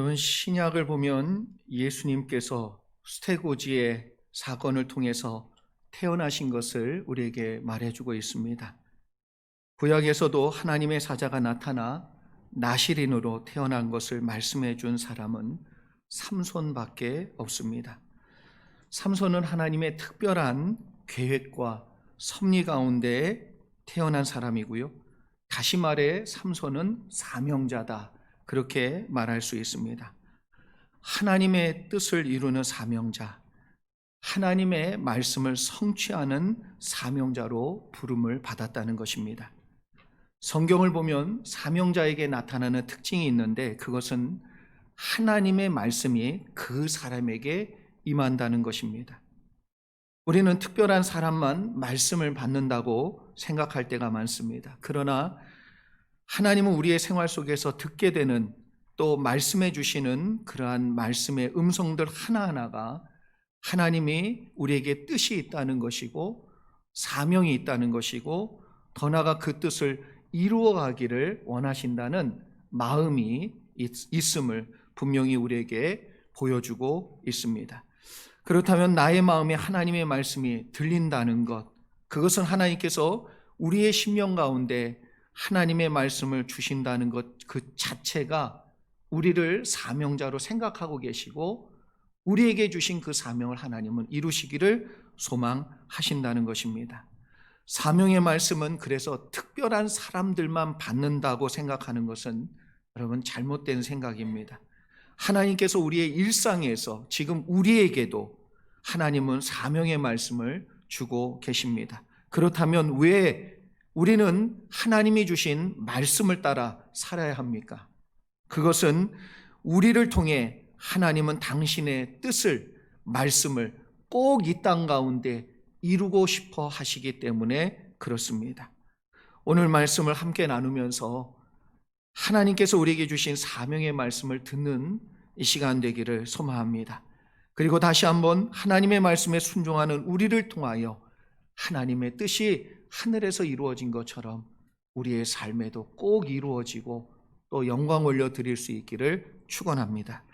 여러분, 신약을 보면 예수님께서 수태고지의 사건을 통해서 태어나신 것을 우리에게 말해주고 있습니다. 구약에서도 하나님의 사자가 나타나 나실인으로 태어난 것을 말씀해 준 사람은 삼손밖에 없습니다. 삼손은 하나님의 특별한 계획과 섭리 가운데 태어난 사람이고요. 다시 말해 삼손은 사명자다, 그렇게 말할 수 있습니다. 하나님의 뜻을 이루는 사명자, 하나님의 말씀을 성취하는 사명자로 부름을 받았다는 것입니다. 성경을 보면 사명자에게 나타나는 특징이 있는데, 그것은 하나님의 말씀이 그 사람에게 임한다는 것입니다. 우리는 특별한 사람만 말씀을 받는다고 생각할 때가 많습니다. 그러나 하나님은 우리의 생활 속에서 듣게 되는, 또 말씀해 주시는 그러한 말씀의 음성들 하나하나가 하나님이 우리에게 뜻이 있다는 것이고 사명이 있다는 것이고, 더 나아가 그 뜻을 이루어가기를 원하신다는 마음이 있음을 분명히 우리에게 보여주고 있습니다. 그렇다면 나의 마음에 하나님의 말씀이 들린다는 것, 그것은 하나님께서 우리의 심령 가운데 하나님의 말씀을 주신다는 것 그 자체가 우리를 사명자로 생각하고 계시고, 우리에게 주신 그 사명을 하나님은 이루시기를 소망하신다는 것입니다. 사명의 말씀은 그래서 특별한 사람들만 받는다고 생각하는 것은 여러분 잘못된 생각입니다. 하나님께서 우리의 일상에서 지금 우리에게도 하나님은 사명의 말씀을 주고 계십니다. 그렇다면 왜 우리는 하나님이 주신 말씀을 따라 살아야 합니까? 그것은 우리를 통해 하나님은 당신의 뜻을, 말씀을 꼭 이 땅 가운데 이루고 싶어 하시기 때문에 그렇습니다. 오늘 말씀을 함께 나누면서 하나님께서 우리에게 주신 사명의 말씀을 듣는 이 시간 되기를 소망합니다. 그리고 다시 한번 하나님의 말씀에 순종하는 우리를 통하여 하나님의 뜻이 하늘에서 이루어진 것처럼 우리의 삶에도 꼭 이루어지고 또 영광 올려드릴 수 있기를 축원합니다.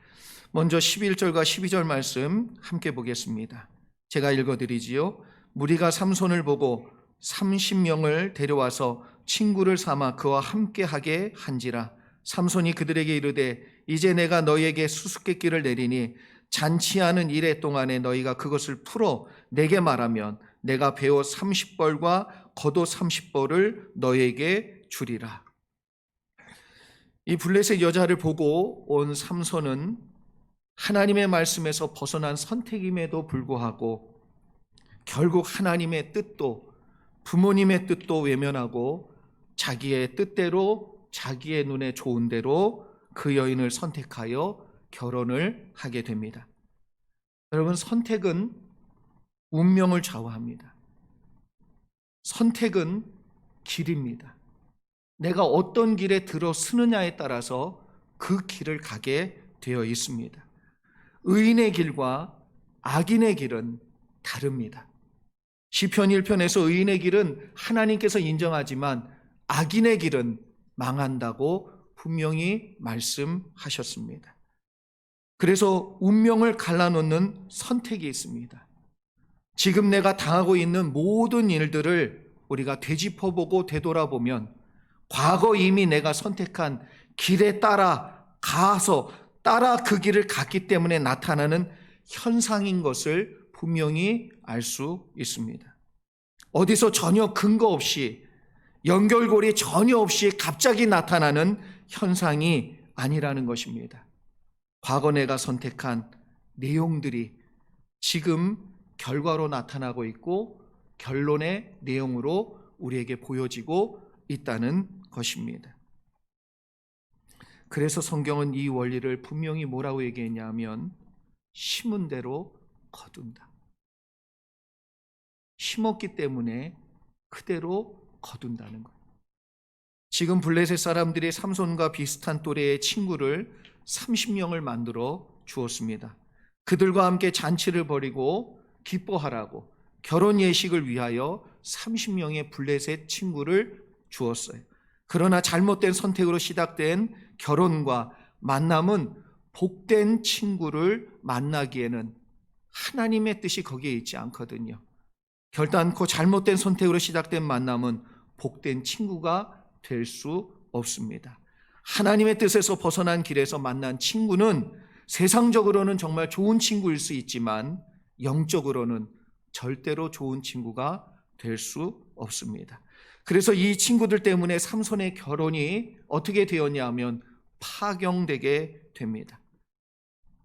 먼저 11절과 12절 말씀 함께 보겠습니다. 제가 읽어드리지요. 무리가 삼손을 보고 30명을 데려와서 친구를 삼아 그와 함께하게 한지라. 삼손이 그들에게 이르되 이제 내가 너희에게 수수께끼를 내리니 잔치하는 이래 동안에 너희가 그것을 풀어 내게 말하면 내가 베옷 30벌과 겉옷 30벌을 너희에게 주리라. 이 블레셋 여자를 보고 온 삼손은 하나님의 말씀에서 벗어난 선택임에도 불구하고 결국 하나님의 뜻도 부모님의 뜻도 외면하고 자기의 뜻대로, 자기의 눈에 좋은 대로 그 여인을 선택하여 결혼을 하게 됩니다. 여러분, 선택은 운명을 좌우합니다. 선택은 길입니다. 내가 어떤 길에 들어서느냐에 따라서 그 길을 가게 되어 있습니다. 의인의 길과 악인의 길은 다릅니다. 시편 1편에서 의인의 길은 하나님께서 인정하지만 악인의 길은 망한다고 분명히 말씀하셨습니다. 그래서 운명을 갈라놓는 선택이 있습니다. 지금 내가 당하고 있는 모든 일들을 우리가 되짚어보고 되돌아보면 과거 이미 내가 선택한 길에 따라 그 길을 갔기 때문에 나타나는 현상인 것을 분명히 알 수 있습니다. 어디서 전혀 근거 없이, 연결고리 전혀 없이 갑자기 나타나는 현상이 아니라는 것입니다. 과거 내가 선택한 내용들이 지금 결과로 나타나고 있고 결론의 내용으로 우리에게 보여지고 있다는 것입니다. 그래서 성경은 이 원리를 분명히 뭐라고 얘기했냐면 심은 대로 거둔다. 심었기 때문에 그대로 거둔다는 거예요. 지금 블레셋 사람들이 삼손과 비슷한 또래의 친구를 30명을 만들어 주었습니다. 그들과 함께 잔치를 벌이고 기뻐하라고 결혼 예식을 위하여 30명의 블레셋 친구를 주었어요. 그러나 잘못된 선택으로 시작된 결혼과 만남은 복된 친구를 만나기에는 하나님의 뜻이 거기에 있지 않거든요. 결단코 잘못된 선택으로 시작된 만남은 복된 친구가 될 수 없습니다. 하나님의 뜻에서 벗어난 길에서 만난 친구는 세상적으로는 정말 좋은 친구일 수 있지만 영적으로는 절대로 좋은 친구가 될 수 없습니다. 그래서 이 친구들 때문에 삼손의 결혼이 어떻게 되었냐 하면 파경되게 됩니다.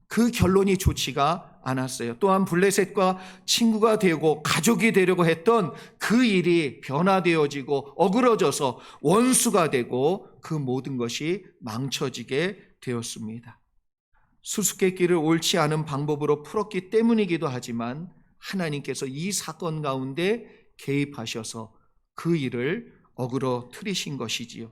그 결론이 좋지가 않았어요. 또한 블레셋과 친구가 되고 가족이 되려고 했던 그 일이 변화되어지고 어그러져서 원수가 되고 그 모든 것이 망쳐지게 되었습니다. 수수께끼를 옳지 않은 방법으로 풀었기 때문이기도 하지만 하나님께서 이 사건 가운데 개입하셔서 그 일을 어그러뜨리신 것이지요.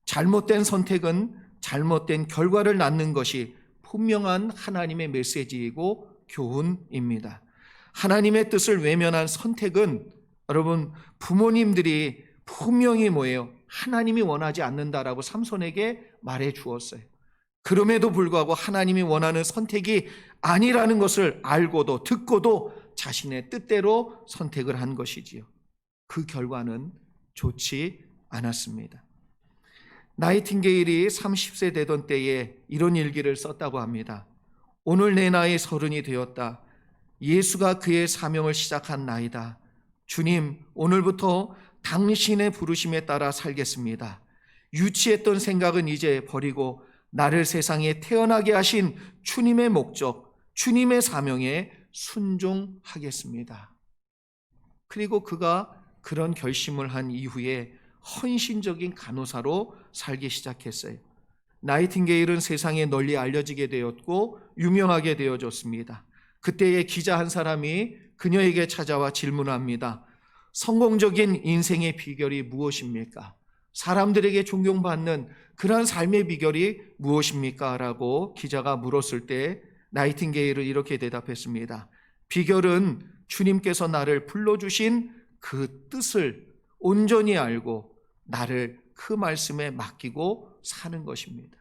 잘못된 선택은 잘못된 결과를 낳는 것이 분명한 하나님의 메시지이고 교훈입니다. 하나님의 뜻을 외면한 선택은 여러분 부모님들이 분명히 뭐예요? 하나님이 원하지 않는다라고 삼손에게 말해 주었어요. 그럼에도 불구하고 하나님이 원하는 선택이 아니라는 것을 알고도 듣고도 자신의 뜻대로 선택을 한 것이지요. 그 결과는 좋지 않았습니다. 나이팅게일이 30세 되던 때에 이런 일기를 썼다고 합니다. 오늘 내 나이 30이 되었다. 예수가 그의 사명을 시작한 나이다. 주님, 오늘부터 당신의 부르심에 따라 살겠습니다. 유치했던 생각은 이제 버리고 나를 세상에 태어나게 하신 주님의 목적, 주님의 사명에 순종하겠습니다. 그리고 그가 그런 결심을 한 이후에 헌신적인 간호사로 살기 시작했어요. 나이팅게일은 세상에 널리 알려지게 되었고 유명하게 되어졌습니다. 그때의 기자 한 사람이 그녀에게 찾아와 질문합니다. 성공적인 인생의 비결이 무엇입니까? 사람들에게 존경받는 그러한 삶의 비결이 무엇입니까? 라고 기자가 물었을 때 나이팅게일은 이렇게 대답했습니다. 비결은 주님께서 나를 불러주신 그 뜻을 온전히 알고 나를 그 말씀에 맡기고 사는 것입니다.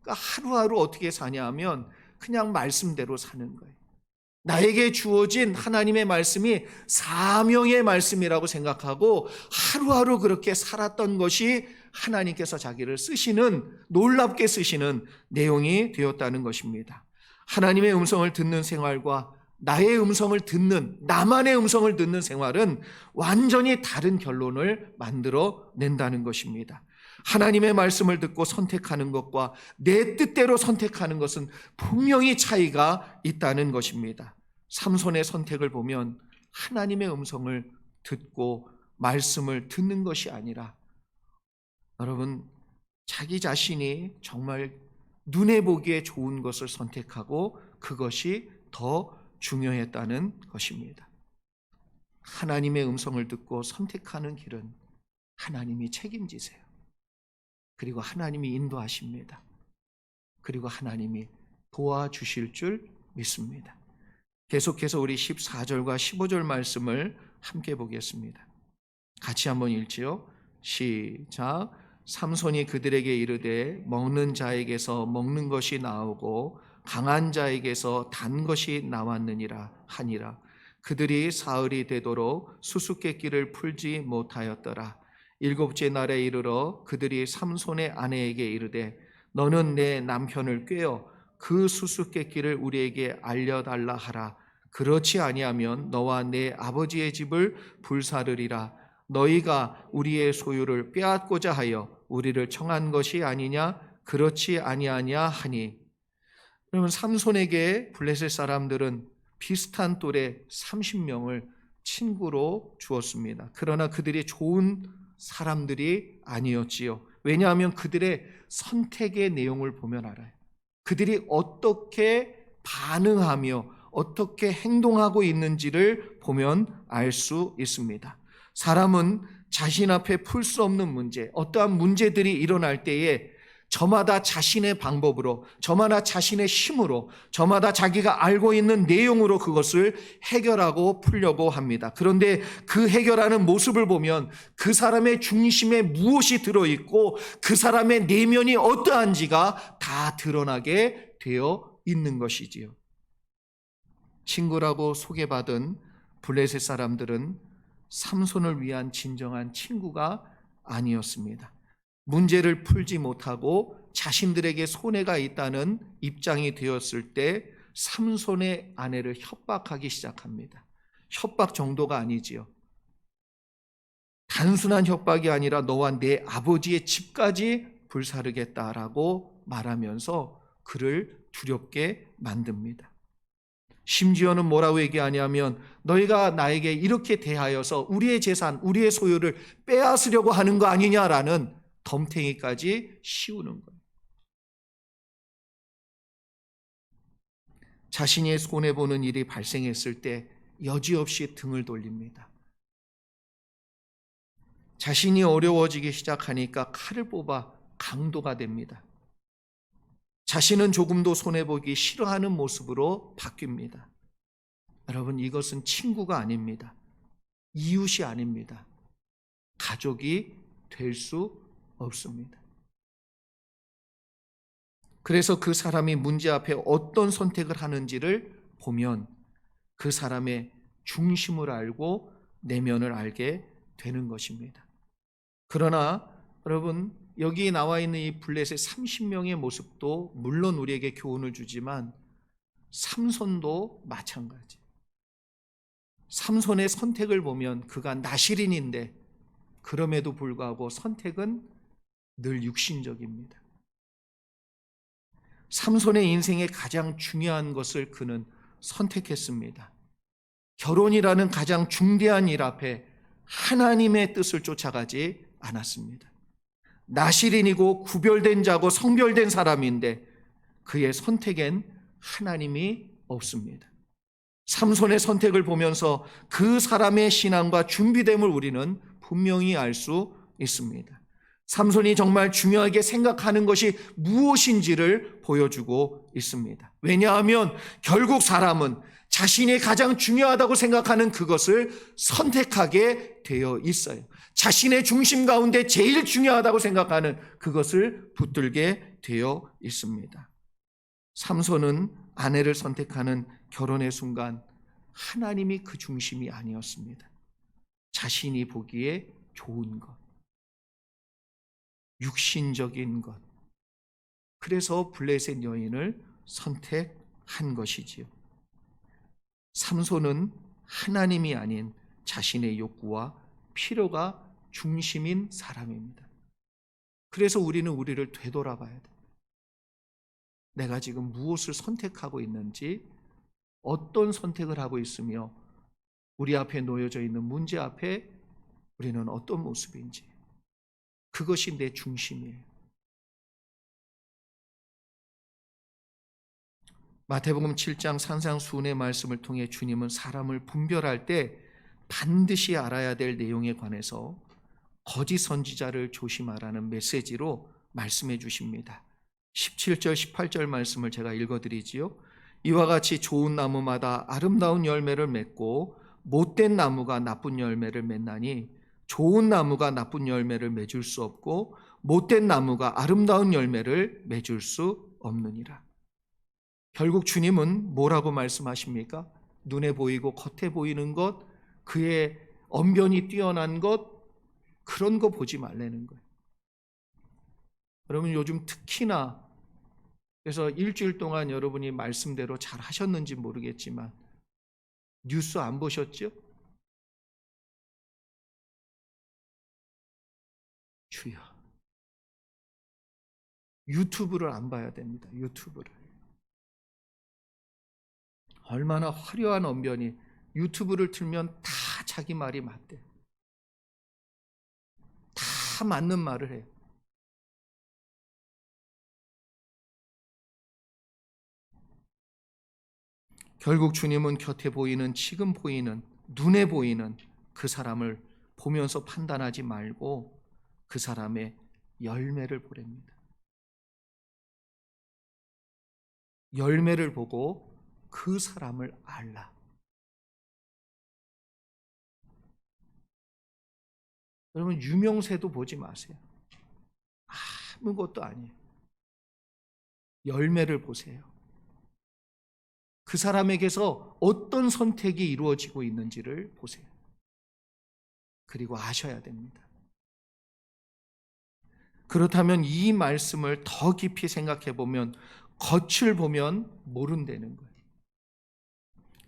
그러니까 하루하루 어떻게 사냐 하면 그냥 말씀대로 사는 거예요. 나에게 주어진 하나님의 말씀이 사명의 말씀이라고 생각하고 하루하루 그렇게 살았던 것이 하나님께서 자기를 쓰시는, 놀랍게 쓰시는 내용이 되었다는 것입니다. 하나님의 음성을 듣는 생활과 나의 음성을 듣는, 나만의 음성을 듣는 생활은 완전히 다른 결론을 만들어 낸다는 것입니다. 하나님의 말씀을 듣고 선택하는 것과 내 뜻대로 선택하는 것은 분명히 차이가 있다는 것입니다. 삼손의 선택을 보면 하나님의 음성을 듣고 말씀을 듣는 것이 아니라 여러분 자기 자신이 정말 눈에 보기에 좋은 것을 선택하고 그것이 더 중요했다는 것입니다. 하나님의 음성을 듣고 선택하는 길은 하나님이 책임지세요. 그리고 하나님이 인도하십니다. 그리고 하나님이 도와주실 줄 믿습니다. 계속해서 우리 14절과 15절 말씀을 함께 보겠습니다. 같이 한번 읽지요. 시작. 삼손이 그들에게 이르되 먹는 자에게서 먹는 것이 나오고 강한 자에게서 단 것이 나왔느니라 하니라. 그들이 사흘이 되도록 수수께끼를 풀지 못하였더라. 일곱째 날에 이르러 그들이 삼손의 아내에게 이르되 너는 내 남편을 꾀어 그 수수께끼를 우리에게 알려달라 하라. 그렇지 아니하면 너와 내 아버지의 집을 불사르리라. 너희가 우리의 소유를 빼앗고자 하여 우리를 청한 것이 아니냐? 그렇지 아니하냐 하니. 그러면 삼손에게 블레셋 사람들은 비슷한 또래 30명을 친구로 주었습니다. 그러나 그들이 좋은 사람들이 아니었지요. 왜냐하면 그들의 선택의 내용을 보면 알아요. 그들이 어떻게 반응하며 어떻게 행동하고 있는지를 보면 알 수 있습니다. 사람은 자신 앞에 풀 수 없는 문제, 어떠한 문제들이 일어날 때에 저마다 자신의 방법으로, 저마다 자신의 힘으로, 저마다 자기가 알고 있는 내용으로 그것을 해결하고 풀려고 합니다. 그런데 그 해결하는 모습을 보면 그 사람의 중심에 무엇이 들어있고 그 사람의 내면이 어떠한지가 다 드러나게 되어 있는 것이지요. 친구라고 소개받은 블레셋 사람들은 삼손을 위한 진정한 친구가 아니었습니다. 문제를 풀지 못하고 자신들에게 손해가 있다는 입장이 되었을 때 삼손의 아내를 협박하기 시작합니다. 협박 정도가 아니지요. 단순한 협박이 아니라 너와 내 아버지의 집까지 불사르겠다라고 말하면서 그를 두렵게 만듭니다. 심지어는 뭐라고 얘기하냐면 너희가 나에게 이렇게 대하여서 우리의 재산, 우리의 소유를 빼앗으려고 하는 거 아니냐라는 덤탱이까지 씌우는 거예요. 자신이 손해보는 일이 발생했을 때 여지없이 등을 돌립니다. 자신이 어려워지기 시작하니까 칼을 뽑아 강도가 됩니다. 자신은 조금도 손해보기 싫어하는 모습으로 바뀝니다. 여러분, 이것은 친구가 아닙니다. 이웃이 아닙니다. 가족이 될 수 없습니다. 그래서 그 사람이 문제 앞에 어떤 선택을 하는지를 보면 그 사람의 중심을 알고 내면을 알게 되는 것입니다. 그러나 여러분, 여기 나와 있는 이 블레셋 30명의 모습도 물론 우리에게 교훈을 주지만 삼손도 마찬가지. 삼손의 선택을 보면 그가 나실인인데 그럼에도 불구하고 선택은 늘 육신적입니다. 삼손의 인생의 가장 중요한 것을 그는 선택했습니다. 결혼이라는 가장 중대한 일 앞에 하나님의 뜻을 쫓아가지 않았습니다. 나실인이고 구별된 자고 성별된 사람인데 그의 선택엔 하나님이 없습니다. 삼손의 선택을 보면서 그 사람의 신앙과 준비됨을 우리는 분명히 알 수 있습니다. 삼손이 정말 중요하게 생각하는 것이 무엇인지를 보여주고 있습니다. 왜냐하면 결국 사람은 자신이 가장 중요하다고 생각하는 그것을 선택하게 되어 있어요. 자신의 중심 가운데 제일 중요하다고 생각하는 그것을 붙들게 되어 있습니다. 삼손은 아내를 선택하는 결혼의 순간 하나님이 그 중심이 아니었습니다. 자신이 보기에 좋은 것, 육신적인 것. 그래서 블레셋 여인을 선택한 것이지요. 삼손은 하나님이 아닌 자신의 욕구와 필요가 중심인 사람입니다. 그래서 우리는 우리를 되돌아봐야 돼요. 내가 지금 무엇을 선택하고 있는지, 어떤 선택을 하고 있으며 우리 앞에 놓여져 있는 문제 앞에 우리는 어떤 모습인지, 그것이 내 중심이에요. 마태복음 7장 산상수훈의 말씀을 통해 주님은 사람을 분별할 때 반드시 알아야 될 내용에 관해서 거짓 선지자를 조심하라는 메시지로 말씀해 주십니다. 17절 18절 말씀을 제가 읽어드리지요. 이와 같이 좋은 나무마다 아름다운 열매를 맺고 못된 나무가 나쁜 열매를 맺나니 좋은 나무가 나쁜 열매를 맺을 수 없고 못된 나무가 아름다운 열매를 맺을 수 없느니라. 결국 주님은 뭐라고 말씀하십니까? 눈에 보이고 겉에 보이는 것, 그의 언변이 뛰어난 것, 그런 거 보지 말라는 거예요. 여러분, 요즘 특히나, 그래서 일주일 동안 여러분이 말씀대로 잘 하셨는지 모르겠지만 뉴스 안 보셨죠? 주여, 유튜브를 안 봐야 됩니다. 유튜브를. 얼마나 화려한 언변이, 유튜브를 틀면 다 자기 말이 맞대. 다 맞는 말을 해요. 결국 주님은 곁에 보이는, 지금 보이는, 눈에 보이는 그 사람을 보면서 판단하지 말고 그 사람의 열매를 보랍니다. 열매를 보고 그 사람을 알라. 여러분, 유명세도 보지 마세요. 아무것도 아니에요. 열매를 보세요. 그 사람에게서 어떤 선택이 이루어지고 있는지를 보세요. 그리고 아셔야 됩니다. 그렇다면 이 말씀을 더 깊이 생각해 보면 겉을 보면 모른다는 거예요.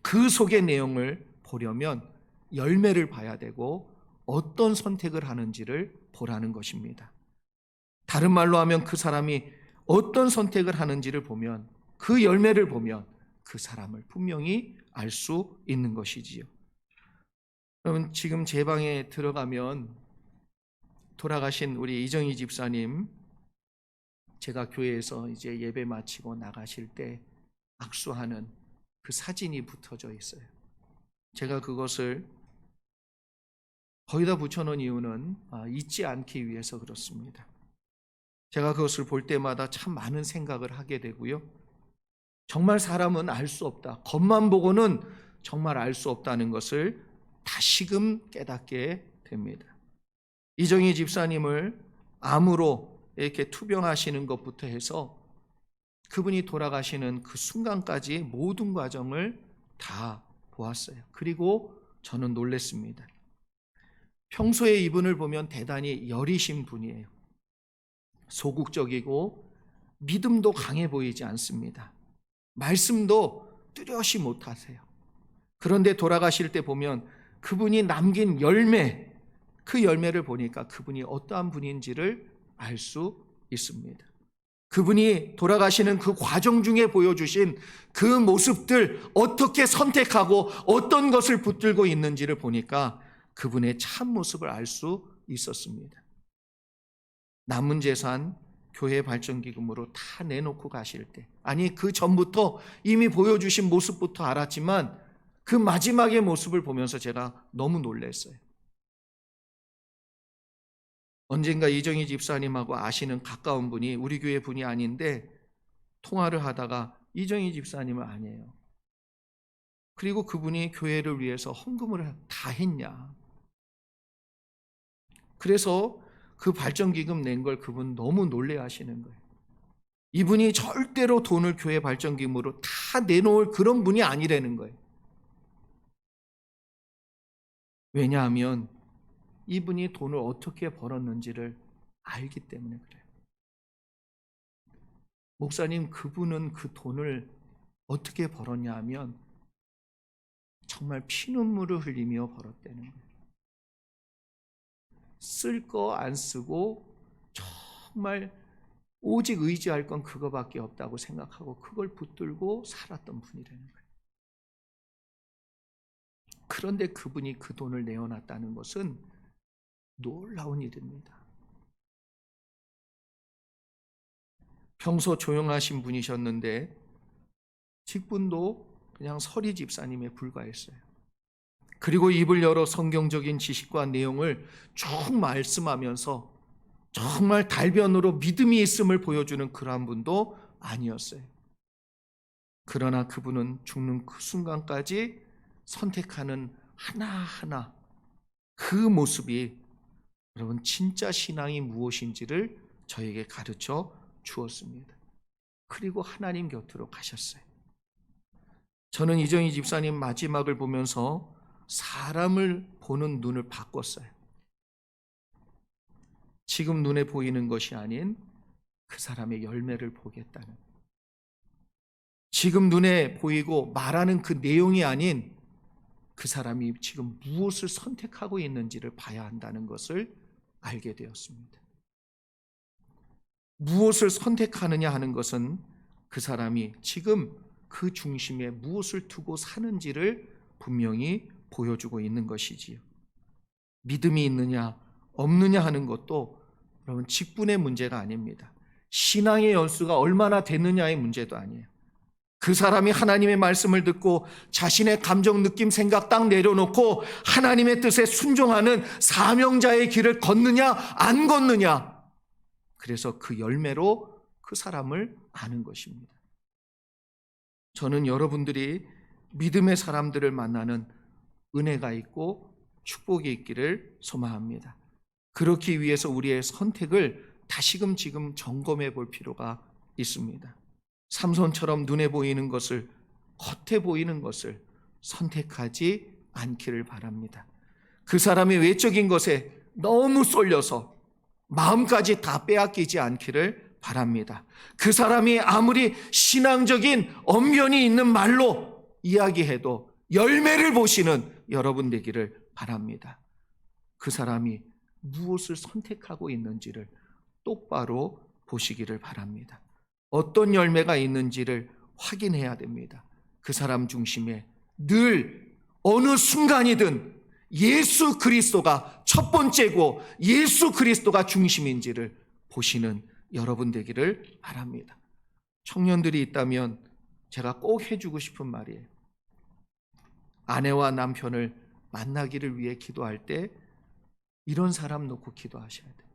그 속의 내용을 보려면 열매를 봐야 되고 어떤 선택을 하는지를 보라는 것입니다. 다른 말로 하면 그 사람이 어떤 선택을 하는지를 보면, 그 열매를 보면 그 사람을 분명히 알 수 있는 것이지요. 여러분, 지금 제 방에 들어가면 돌아가신 우리 이정희 집사님, 제가 교회에서 이제 예배 마치고 나가실 때 악수하는 그 사진이 붙어져 있어요. 제가 그것을 거기다 붙여놓은 이유는 잊지 않기 위해서 그렇습니다. 제가 그것을 볼 때마다 참 많은 생각을 하게 되고요. 정말 사람은 알 수 없다. 겉만 보고는 정말 알 수 없다는 것을 다시금 깨닫게 됩니다. 이정희 집사님을 암으로 이렇게 투병하시는 것부터 해서 그분이 돌아가시는 그 순간까지 모든 과정을 다 보았어요. 그리고 저는 놀랐습니다. 평소에 이분을 보면 대단히 여리신 분이에요. 소극적이고 믿음도 강해 보이지 않습니다. 말씀도 뚜렷이 못하세요. 그런데 돌아가실 때 보면 그분이 남긴 열매, 그 열매를 보니까 그분이 어떠한 분인지를 알 수 있습니다. 그분이 돌아가시는 그 과정 중에 보여주신 그 모습들, 어떻게 선택하고 어떤 것을 붙들고 있는지를 보니까 그분의 참 모습을 알 수 있었습니다. 남은 재산 교회 발전기금으로 다 내놓고 가실 때, 아니 그 전부터 이미 보여주신 모습부터 알았지만 그 마지막의 모습을 보면서 제가 너무 놀랐어요. 언젠가 이정희 집사님하고 아시는 가까운 분이 우리 교회 분이 아닌데 통화를 하다가 이정희 집사님은 아니에요. 그리고 그분이 교회를 위해서 헌금을 다 했냐. 그래서 그 발전기금 낸 걸 그분 너무 놀래하시는 거예요. 이분이 절대로 돈을 교회 발전기금으로 다 내놓을 그런 분이 아니라는 거예요. 왜냐하면 이분이 돈을 어떻게 벌었는지를 알기 때문에 그래요. 목사님, 그분은 그 돈을 어떻게 벌었냐 하면 정말 피눈물을 흘리며 벌었다는 거예요. 쓸 거 안 쓰고 정말 오직 의지할 건 그거밖에 없다고 생각하고 그걸 붙들고 살았던 분이라는 거예요. 그런데 그분이 그 돈을 내어놨다는 것은 놀라운 일입니다. 평소 조용하신 분이셨는데 직분도 그냥 서리 집사님에 불과했어요. 그리고 입을 열어 성경적인 지식과 내용을 쭉 말씀하면서 정말 달변으로 믿음이 있음을 보여주는 그러한 분도 아니었어요. 그러나 그분은 죽는 그 순간까지 선택하는 하나하나 그 모습이 여러분 진짜 신앙이 무엇인지를 저에게 가르쳐 주었습니다. 그리고 하나님 곁으로 가셨어요. 저는 이정희 집사님 마지막을 보면서 사람을 보는 눈을 바꿨어요. 지금 눈에 보이는 것이 아닌 그 사람의 열매를 보겠다는, 지금 눈에 보이고 말하는 그 내용이 아닌 그 사람이 지금 무엇을 선택하고 있는지를 봐야 한다는 것을 알게 되었습니다. 무엇을 선택하느냐 하는 것은 그 사람이 지금 그 중심에 무엇을 두고 사는지를 분명히 보여주고 있는 것이지요. 믿음이 있느냐 없느냐 하는 것도 여러분 직분의 문제가 아닙니다. 신앙의 연수가 얼마나 됐느냐의 문제도 아니에요. 그 사람이 하나님의 말씀을 듣고 자신의 감정, 느낌, 생각 딱 내려놓고 하나님의 뜻에 순종하는 사명자의 길을 걷느냐 안 걷느냐, 그래서 그 열매로 그 사람을 아는 것입니다. 저는 여러분들이 믿음의 사람들을 만나는 은혜가 있고 축복이 있기를 소망합니다. 그렇기 위해서 우리의 선택을 다시금 지금 점검해 볼 필요가 있습니다. 삼손처럼 눈에 보이는 것을 겉에 보이는 것을 선택하지 않기를 바랍니다. 그 사람의 외적인 것에 너무 쏠려서 마음까지 다 빼앗기지 않기를 바랍니다. 그 사람이 아무리 신앙적인 언변이 있는 말로 이야기해도 열매를 보시는 여러분 되기를 바랍니다. 그 사람이 무엇을 선택하고 있는지를 똑바로 보시기를 바랍니다. 어떤 열매가 있는지를 확인해야 됩니다. 그 사람 중심에 늘 어느 순간이든 예수 그리스도가 첫 번째고 예수 그리스도가 중심인지를 보시는 여러분 되기를 바랍니다. 청년들이 있다면 제가 꼭 해주고 싶은 말이에요. 아내와 남편을 만나기를 위해 기도할 때 이런 사람 놓고 기도하셔야 돼요.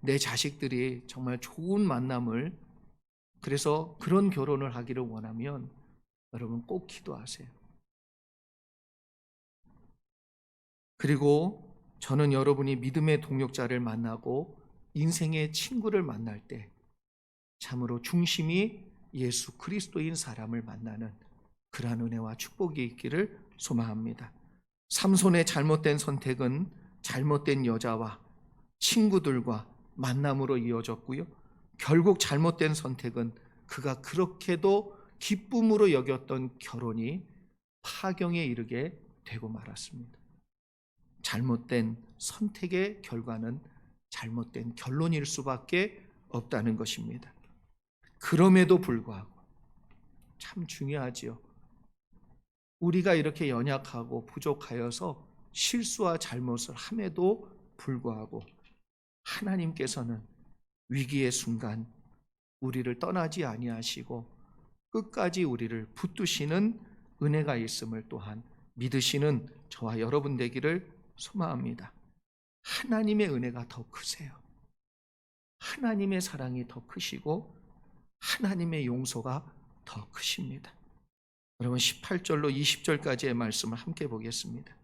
내 자식들이 정말 좋은 만남을, 그래서 그런 결혼을 하기를 원하면 여러분 꼭 기도하세요. 그리고 저는 여러분이 믿음의 동역자를 만나고 인생의 친구를 만날 때 참으로 중심이 예수 그리스도인 사람을 만나는 그러한 은혜와 축복이 있기를 소망합니다. 삼손의 잘못된 선택은 잘못된 여자와 친구들과 만남으로 이어졌고요. 결국 잘못된 선택은 그가 그렇게도 기쁨으로 여겼던 결혼이 파경에 이르게 되고 말았습니다. 잘못된 선택의 결과는 잘못된 결론일 수밖에 없다는 것입니다. 그럼에도 불구하고 참 중요하지요. 우리가 이렇게 연약하고 부족하여서 실수와 잘못을 함에도 불구하고 하나님께서는 위기의 순간 우리를 떠나지 아니하시고 끝까지 우리를 붙드시는 은혜가 있음을 또한 믿으시는 저와 여러분 되기를 소망합니다. 하나님의 은혜가 더 크세요. 하나님의 사랑이 더 크시고 하나님의 용서가 더 크십니다. 여러분 18절로 20절까지의 말씀을 함께 보겠습니다.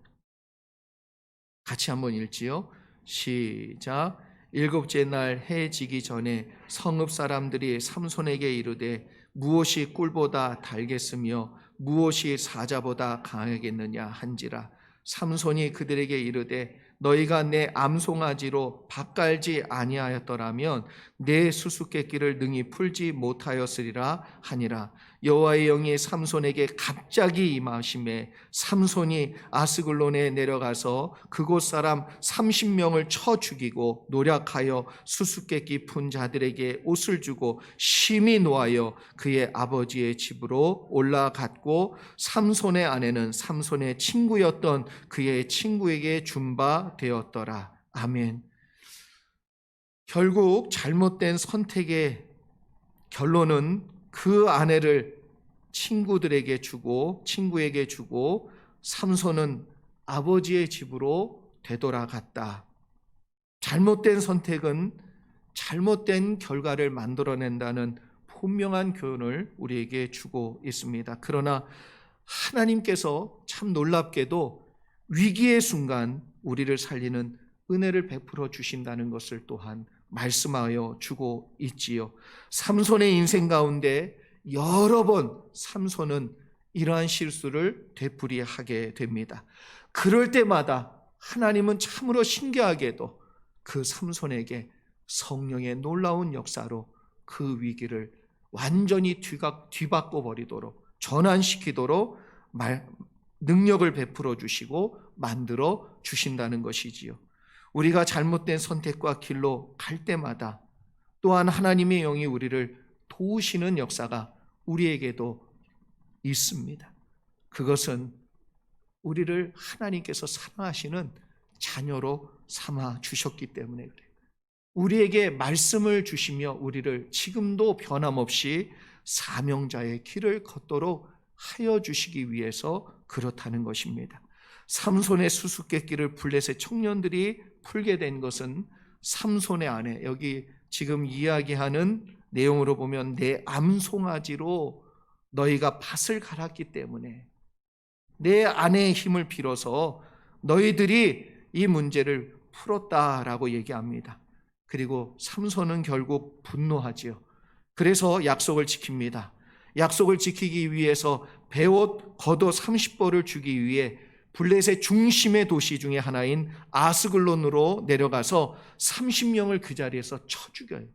같이 한번 읽지요. 시작. 일곱째 날 해 지기 전에 성읍 사람들이 삼손에게 이르되 무엇이 꿀보다 달겠으며 무엇이 사자보다 강하겠느냐 한지라. 삼손이 그들에게 이르되 너희가 내 암송아지로 밭갈지 아니하였더라면 내 수수께끼를 능히 풀지 못하였으리라 하니라. 여호와의 영이 삼손에게 갑자기 임하심에 삼손이 아스글론에 내려가서 그곳 사람 30명을 쳐 죽이고 노략하여 수수께끼 푼 자들에게 옷을 주고 심히 노하여 그의 아버지의 집으로 올라갔고 삼손의 아내는 삼손의 친구였던 그의 친구에게 준 바 되었더라. 아멘. 결국 잘못된 선택의 결론은 그 아내를 친구들에게 주고 친구에게 주고 삼손은 아버지의 집으로 되돌아갔다. 잘못된 선택은 잘못된 결과를 만들어낸다는 분명한 교훈을 우리에게 주고 있습니다. 그러나 하나님께서 참 놀랍게도 위기의 순간 우리를 살리는 은혜를 베풀어 주신다는 것을 또한 말씀하여 주고 있지요. 삼손의 인생 가운데 여러 번 삼손은 이러한 실수를 되풀이하게 됩니다. 그럴 때마다 하나님은 참으로 신기하게도 그 삼손에게 성령의 놀라운 역사로 그 위기를 완전히 뒤바꿔 버리도록 전환시키도록 능력을 베풀어 주시고 만들어 주신다는 것이지요. 우리가 잘못된 선택과 길로 갈 때마다 또한 하나님의 영이 우리를 도우시는 역사가 우리에게도 있습니다. 그것은 우리를 하나님께서 사랑하시는 자녀로 삼아 주셨기 때문에 그래요. 우리에게 말씀을 주시며 우리를 지금도 변함없이 사명자의 길을 걷도록 하여 주시기 위해서 그렇다는 것입니다. 삼손의 수수께끼를 블레셋 청년들이 풀게 된 것은 삼손의 아내, 여기 지금 이야기하는 내용으로 보면 내 암송아지로 너희가 밭을 갈았기 때문에 내 아내의 힘을 빌어서 너희들이 이 문제를 풀었다라고 얘기합니다. 그리고 삼손은 결국 분노하지요. 그래서 약속을 지킵니다. 약속을 지키기 위해서 베옷, 겉옷 30벌을 주기 위해 블레셋 중심의 도시 중에 하나인 아스글론으로 내려가서 30명을 그 자리에서 쳐 죽여요.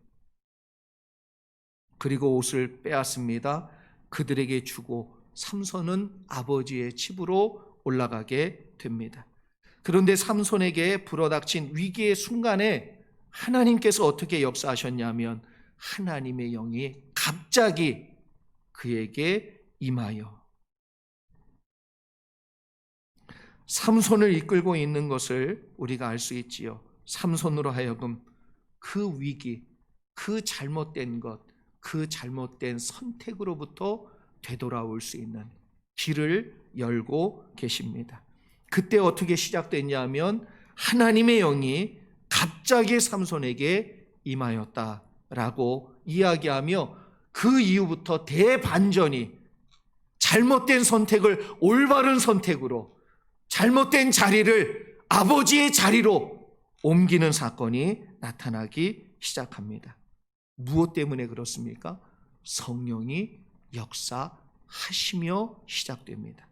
그리고 옷을 빼앗습니다. 그들에게 주고 삼손은 아버지의 집으로 올라가게 됩니다. 그런데 삼손에게 불어닥친 위기의 순간에 하나님께서 어떻게 역사하셨냐면 하나님의 영이 갑자기 그에게 임하여 삼손을 이끌고 있는 것을 우리가 알 수 있지요. 삼손으로 하여금 그 위기, 그 잘못된 것, 그 잘못된 선택으로부터 되돌아올 수 있는 길을 열고 계십니다. 그때 어떻게 시작됐냐면 하나님의 영이 갑자기 삼손에게 임하였다라고 이야기하며 그 이후부터 대반전이 잘못된 선택을 올바른 선택으로 잘못된 자리를 아버지의 자리로 옮기는 사건이 나타나기 시작합니다. 무엇 때문에 그렇습니까? 성령이 역사하시며 시작됩니다.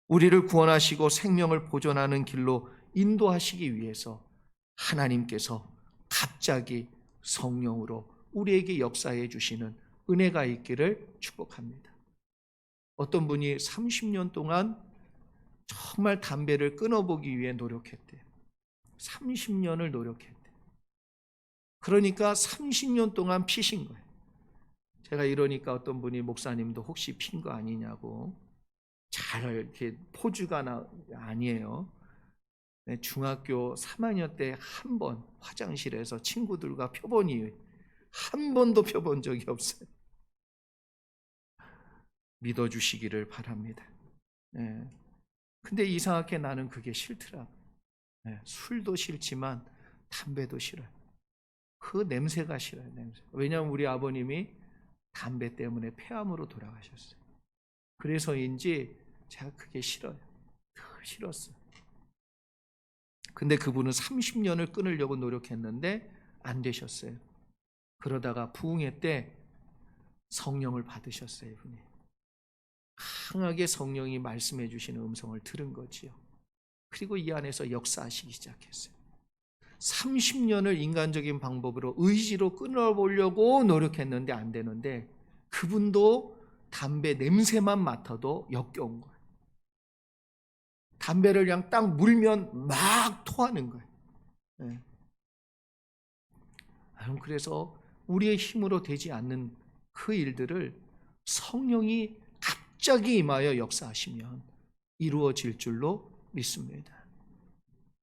우리를 구원하시고 생명을 보존하는 길로 인도하시기 위해서 하나님께서 갑자기 성령으로 우리에게 역사해 주시는 은혜가 있기를 축복합니다. 어떤 분이 30년 동안 정말 담배를 끊어보기 위해 노력했대요. 30년을 노력했대요. 그러니까 30년 동안 피신 거예요. 제가 이러니까 어떤 분이 목사님도 혹시 핀 거 아니냐고. 잘 이렇게 포즈가 아니에요. 중학교 3학년 때 한 번 화장실에서 친구들과 펴본 이유 한 번도 펴본 적이 없어요. 믿어주시기를 바랍니다. 근데 이상하게 나는 그게 싫더라고요. 술도 싫지만 담배도 싫어요. 그 냄새가 싫어요. 냄새. 왜냐하면 우리 아버님이 담배 때문에 폐암으로 돌아가셨어요. 그래서인지 제가 그게 싫어요. 더 싫었어요. 근데 그분은 30년을 끊으려고 노력했는데 안 되셨어요. 그러다가 부흥회 때 성령을 받으셨어요. 이분이. 강하게 성령이 말씀해 주시는 음성을 들은 거지요. 그리고 이 안에서 역사하시기 시작했어요. 30년을 인간적인 방법으로 의지로 끊어보려고 노력했는데 안 되는데 그분도 담배 냄새만 맡아도 역겨운 거예요. 담배를 그냥 딱 물면 막 토하는 거예요. 그래서 우리의 힘으로 되지 않는 그 일들을 성령이 갑자기 임하여 역사하시면 이루어질 줄로 믿습니다.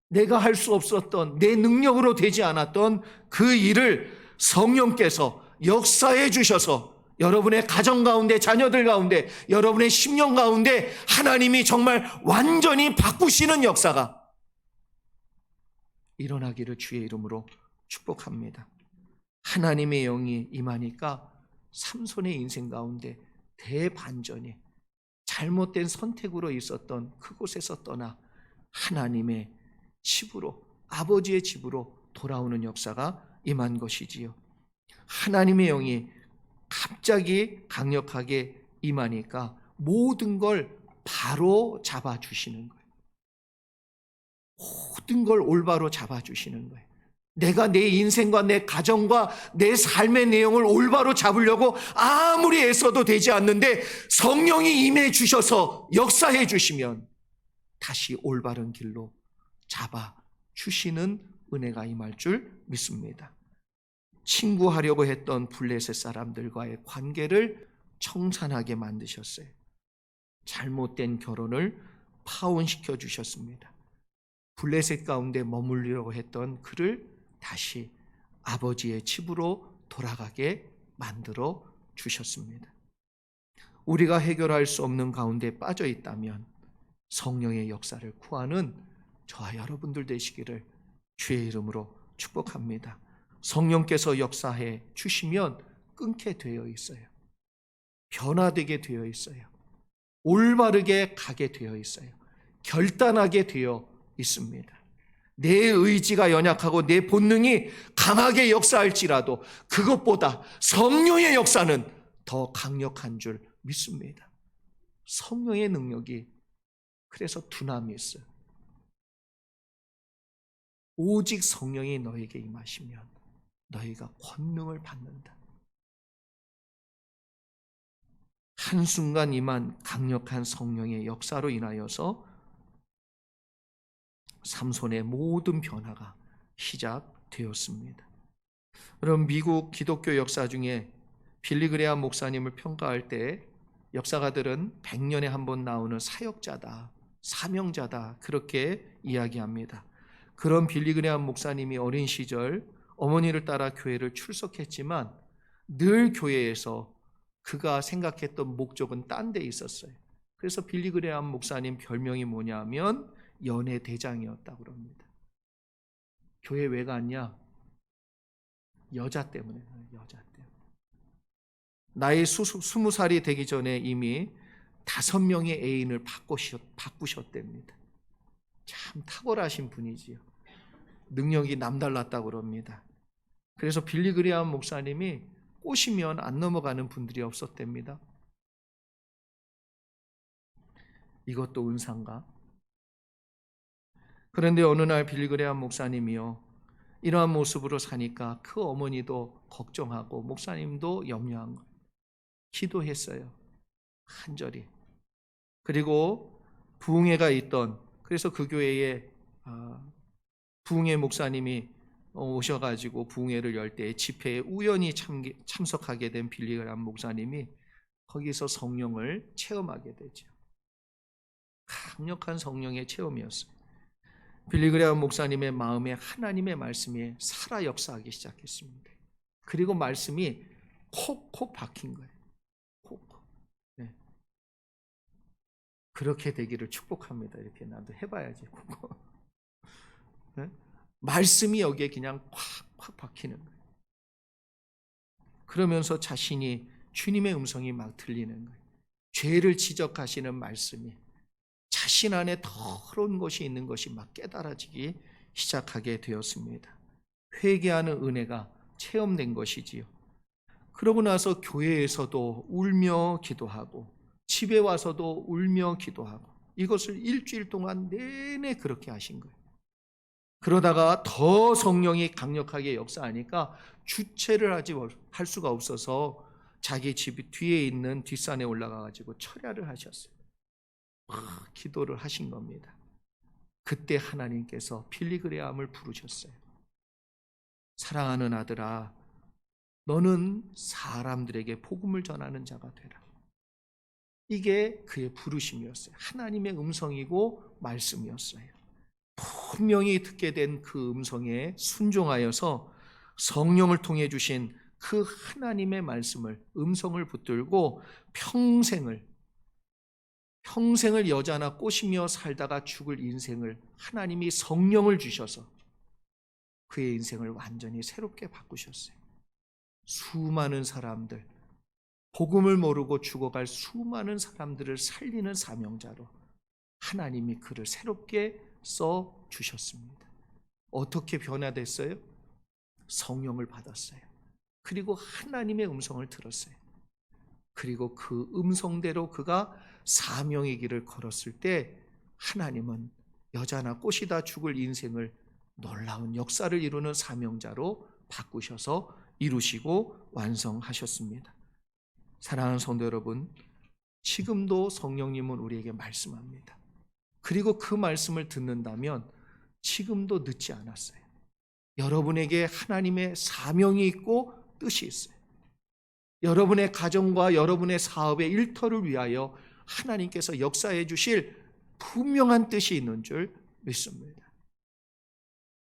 내가 할 수 없었던 내 능력으로 되지 않았던 그 일을 성령께서 역사해 주셔서 여러분의 가정 가운데, 자녀들 가운데, 여러분의 심령 가운데 하나님이 정말 완전히 바꾸시는 역사가 일어나기를 주의 이름으로 축복합니다. 하나님의 영이 임하니까 삼손의 인생 가운데 대반전이 잘못된 선택으로 있었던 그곳에서 떠나 하나님의 집으로, 아버지의 집으로 돌아오는 역사가 임한 것이지요. 하나님의 영이 갑자기 강력하게 임하니까 모든 걸 바로 잡아주시는 거예요. 모든 걸 올바로 잡아주시는 거예요. 내가 내 인생과 내 가정과 내 삶의 내용을 올바로 잡으려고 아무리 애써도 되지 않는데 성령이 임해 주셔서 역사해 주시면 다시 올바른 길로 잡아주시는 은혜가 임할 줄 믿습니다. 친구하려고 했던 블레셋 사람들과의 관계를 청산하게 만드셨어요. 잘못된 결혼을 파혼시켜 주셨습니다. 블레셋 가운데 머물려고 했던 그를 다시 아버지의 집으로 돌아가게 만들어 주셨습니다. 우리가 해결할 수 없는 가운데 빠져 있다면 성령의 역사를 구하는 저와 여러분들 되시기를 주의 이름으로 축복합니다. 성령께서 역사해 주시면 끊게 되어 있어요. 변화되게 되어 있어요. 올바르게 가게 되어 있어요. 결단하게 되어 있습니다. 내 의지가 연약하고 내 본능이 강하게 역사할지라도 그것보다 성령의 역사는 더 강력한 줄 믿습니다. 성령의 능력이 그래서 두나미스, 오직 성령이 너에게 임하시면 너희가 권능을 받는다. 한순간 임한 강력한 성령의 역사로 인하여서 삼손의 모든 변화가 시작되었습니다. 그럼 미국 기독교 역사 중에 빌리그레암 목사님을 평가할 때 역사가들은 100년에 한 번 나오는 사역자다, 사명자다, 그렇게 이야기합니다. 그런 빌리그레암 목사님이 어린 시절 어머니를 따라 교회를 출석했지만 늘 교회에서 그가 생각했던 목적은 딴 데 있었어요. 그래서 빌리그레암 목사님 별명이 뭐냐면 연애 대장이었다고 합니다. 교회 왜 갔냐? 여자 때문에. 여자 때문에. 나이 20살이 되기 전에 이미 5명의 애인을 바꾸셨답니다. 참 탁월하신 분이지요. 능력이 남달랐다고 합니다. 그래서 빌리그레암 목사님이 꼬시면 안 넘어가는 분들이 없었답니다. 이것도 은사인가? 그런데 어느 날 빌리그레암 목사님이요, 이러한 모습으로 사니까 그 어머니도 걱정하고 목사님도 염려한 거예요. 기도했어요. 간절히. 그리고 부흥회가 있던, 그래서 그 교회에 부흥회 목사님이 오셔가지고 부흥회를 열 때 집회에 우연히 참석하게 된 빌리그레암 목사님이 거기서 성령을 체험하게 되죠. 강력한 성령의 체험이었어요. 빌리그레암 목사님의 마음에 하나님의 말씀이 살아 역사하기 시작했습니다. 그리고 말씀이 콕콕 박힌 거예요. 콕콕. 네. 그렇게 되기를 축복합니다. 이렇게 나도 해봐야지. 네? 말씀이 여기에 그냥 콱콱 박히는 거예요. 그러면서 자신이 주님의 음성이 막 들리는 거예요. 죄를 지적하시는 말씀이 자신 안에 더러운 것이 있는 것이 막 깨달아지기 시작하게 되었습니다. 회개하는 은혜가 체험된 것이지요. 그러고 나서 교회에서도 울며 기도하고 집에 와서도 울며 기도하고 이것을 일주일 동안 내내 그렇게 하신 거예요. 그러다가 더 성령이 강력하게 역사하니까 주체를 할 수가 없어서 자기 집 뒤에 있는 뒷산에 올라가가지고 철야를 하셨어요. 기도를 하신 겁니다. 그때 하나님께서 빌리그레암을 부르셨어요. 사랑하는 아들아, 너는 사람들에게 복음을 전하는 자가 되라. 이게 그의 부르심이었어요. 하나님의 음성이고 말씀이었어요. 분명히 듣게 된 그 음성에 순종하여서 성령을 통해 주신 그 하나님의 말씀을, 음성을 붙들고 평생을 여자나 꼬시며 살다가 죽을 인생을 하나님이 성령을 주셔서 그의 인생을 완전히 새롭게 바꾸셨어요. 수많은 사람들, 복음을 모르고 죽어갈 수많은 사람들을 살리는 사명자로 하나님이 그를 새롭게 써 주셨습니다. 어떻게 변화됐어요? 성령을 받았어요. 그리고 하나님의 음성을 들었어요. 그리고 그 음성대로 그가 사명의 길을 걸었을 때 하나님은 여자나 꼬시다 죽을 인생을 놀라운 역사를 이루는 사명자로 바꾸셔서 이루시고 완성하셨습니다. 사랑하는 성도 여러분, 지금도 성령님은 우리에게 말씀합니다. 그리고 그 말씀을 듣는다면 지금도 늦지 않았어요. 여러분에게 하나님의 사명이 있고 뜻이 있어요. 여러분의 가정과 여러분의 사업의 일터를 위하여 하나님께서 역사해 주실 분명한 뜻이 있는 줄 믿습니다.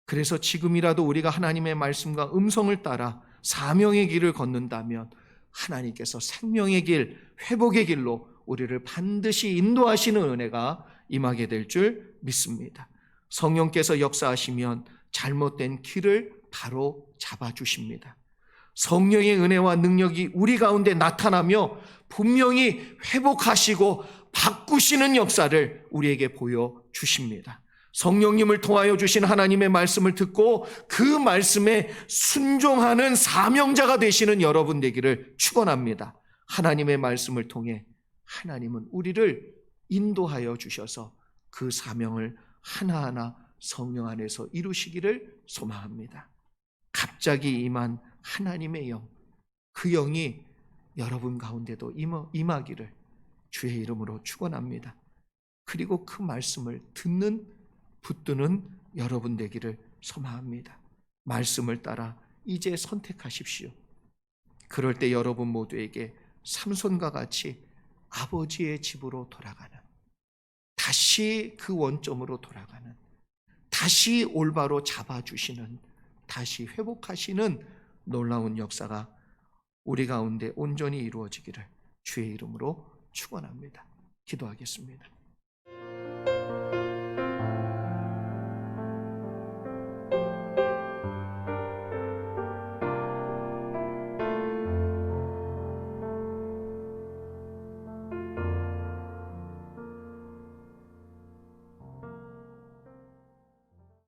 그래서 지금이라도 우리가 하나님의 말씀과 음성을 따라 사명의 길을 걷는다면 하나님께서 생명의 길, 회복의 길로 우리를 반드시 인도하시는 은혜가 임하게 될 줄 믿습니다. 성령께서 역사하시면 잘못된 길을 바로 잡아주십니다. 성령의 은혜와 능력이 우리 가운데 나타나며 분명히 회복하시고 바꾸시는 역사를 우리에게 보여주십니다. 성령님을 통하여 주신 하나님의 말씀을 듣고 그 말씀에 순종하는 사명자가 되시는 여러분 되기를 축원합니다. 하나님의 말씀을 통해 하나님은 우리를 인도하여 주셔서 그 사명을 하나하나 성령 안에서 이루시기를 소망합니다. 갑자기 임한 하나님의 영, 그 영이 여러분 가운데도 임하기를 주의 이름으로 축원합니다. 그리고 그 말씀을 듣는, 붙드는 여러분 되기를 소망합니다. 말씀을 따라 이제 선택하십시오. 그럴 때 여러분 모두에게 삼손과 같이 아버지의 집으로 돌아가는, 다시 그 원점으로 돌아가는, 다시 올바로 잡아주시는, 다시 회복하시는 놀라운 역사가 우리 가운데 온전히 이루어지기를 주의 이름으로 축원합니다. 기도하겠습니다.